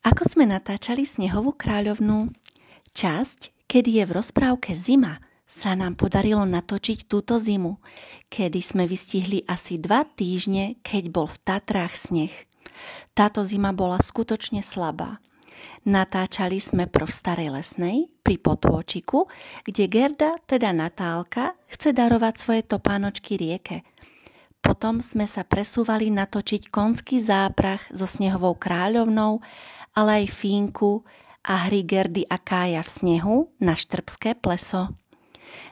Ako sme natáčali Snehovú kráľovnú, časť, kedy je v rozprávke zima, sa nám podarilo natočiť túto zimu, kedy sme vystihli asi 2 týždne, keď bol v Tatrách sneh. Táto zima bola skutočne slabá. Natáčali sme v Starej Lesnej pri potôčiku, kde Gerda, teda Natálka, chce darovať svoje topánočky rieke. Potom sme sa presúvali natočiť konský záprah so Snehovou kráľovnou, ale aj Fínku a hry Gerdy a Kája v snehu na Štrbské pleso.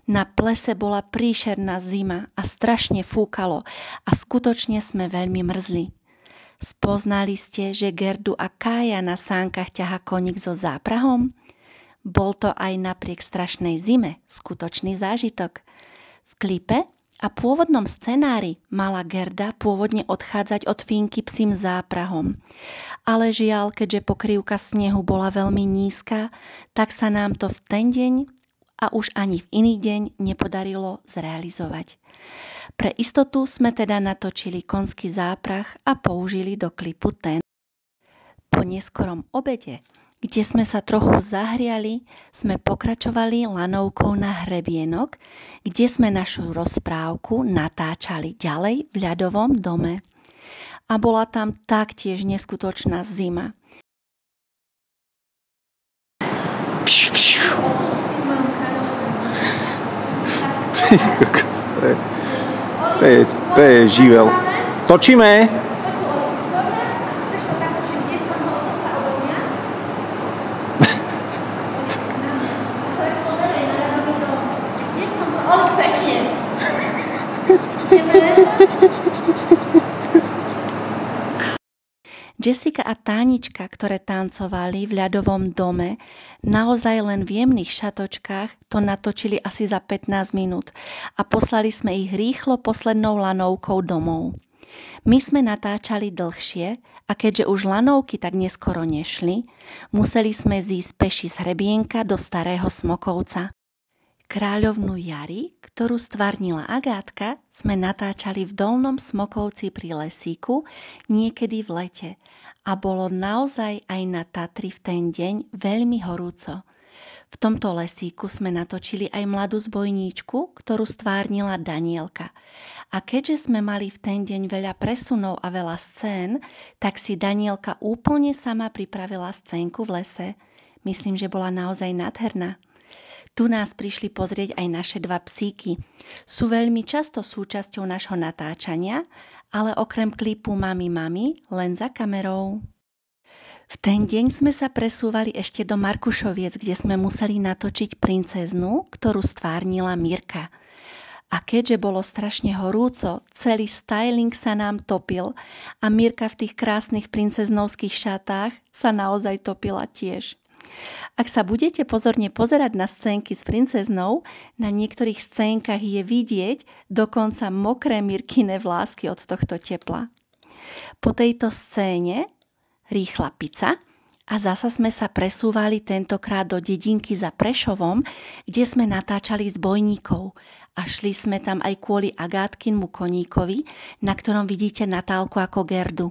Na plese bola príšerná zima a strašne fúkalo a skutočne sme veľmi mrzli. Spoznali ste, že Gerdu a Kája na sánkach ťaha koník so záprahom? Bol to aj napriek strašnej zime skutočný zážitok. V klipe a pôvodnom scenári mala Gerda pôvodne odchádzať od Fínky psím záprahom. Ale žiaľ, keďže pokrývka snehu bola veľmi nízka, tak sa nám to v ten deň a už ani v iný deň nepodarilo zrealizovať. Pre istotu sme teda natočili konský záprah a použili do klipu ten. Po neskorom obede, kde sme sa trochu zahriali, sme pokračovali lanovkou na hrebienok, kde sme našu rozprávku natáčali ďalej v ľadovom dome. A bola tam taktiež neskutočná zima. To je živel. Točíme! Jessica a Tánička, ktoré tancovali v ľadovom dome, naozaj len v jemných šatočkách to natočili asi za 15 minút a poslali sme ich rýchlo poslednou lanovkou domov. My sme natáčali dlhšie a keďže už lanovky tak neskoro nešli, museli sme zísť peši z hrebienka do Starého Smokovca. Kráľovnú Jari, ktorú stvárnila Agátka, sme natáčali v Dolnom Smokovci pri lesíku niekedy v lete a bolo naozaj aj na Tatry v ten deň veľmi horúco. V tomto lesíku sme natočili aj mladú zbojníčku, ktorú stvárnila Danielka. A keďže sme mali v ten deň veľa presunov a veľa scén, tak si Danielka úplne sama pripravila scénku v lese. Myslím, že bola naozaj nádherná. Tu nás prišli pozrieť aj naše 2 psíky. Sú veľmi často súčasťou nášho natáčania, ale okrem klipu Mami len za kamerou. V ten deň sme sa presúvali ešte do Markušoviec, kde sme museli natočiť princeznu, ktorú stvárnila Mirka. A keďže bolo strašne horúco, celý styling sa nám topil a Mirka v tých krásnych princeznovských šatách sa naozaj topila tiež. Ak sa budete pozorne pozerať na scénky s princeznou, na niektorých scénkach je vidieť dokonca mokré Mirkine vlásky od tohto tepla. Po tejto scéne rýchla pizza a zasa sme sa presúvali tentokrát do dedinky za Prešovom, kde sme natáčali zbojníkov a šli sme tam aj kvôli Agátkinmu koníkovi, na ktorom vidíte Natálku ako Gerdu.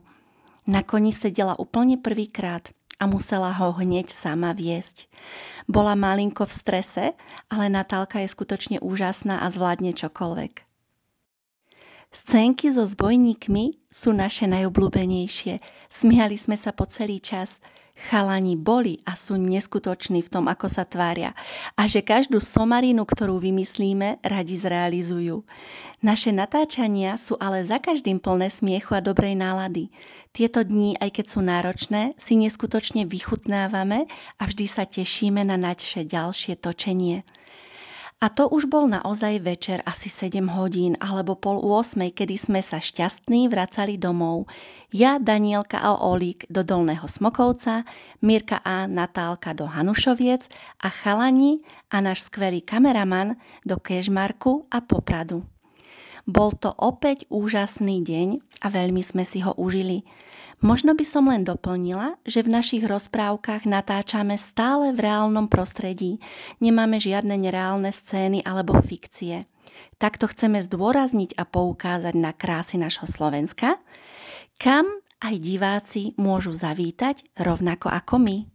Na koni sedela úplne prvýkrát a musela ho hneď sama viesť. Bola malinko v strese, ale Natálka je skutočne úžasná a zvládne čokoľvek. Scénky so zbojníkmi sú naše najobľúbenejšie. Smiali sme sa po celý čas. Chalani boli a sú neskutoční v tom, ako sa tvária. A že každú somarinu, ktorú vymyslíme, radi zrealizujú. Naše natáčania sú ale za každým plné smiechu a dobrej nálady. Tieto dni, aj keď sú náročné, si neskutočne vychutnávame a vždy sa tešíme na naše ďalšie točenie. A to už bol naozaj večer asi 7 hodín alebo 7:30, kedy sme sa šťastní vracali domov. Ja, Danielka a Olík do Dolného Smokovca, Mirka a Natálka do Hanušoviec a chalani a náš skvelý kameraman do Kežmarku a Popradu. Bol to opäť úžasný deň a veľmi sme si ho užili. Možno by som len doplnila, že v našich rozprávkach natáčame stále v reálnom prostredí. Nemáme žiadne nereálne scény alebo fikcie. Takto chceme zdôrazniť a poukázať na krásy našho Slovenska, kam aj diváci môžu zavítať rovnako ako my.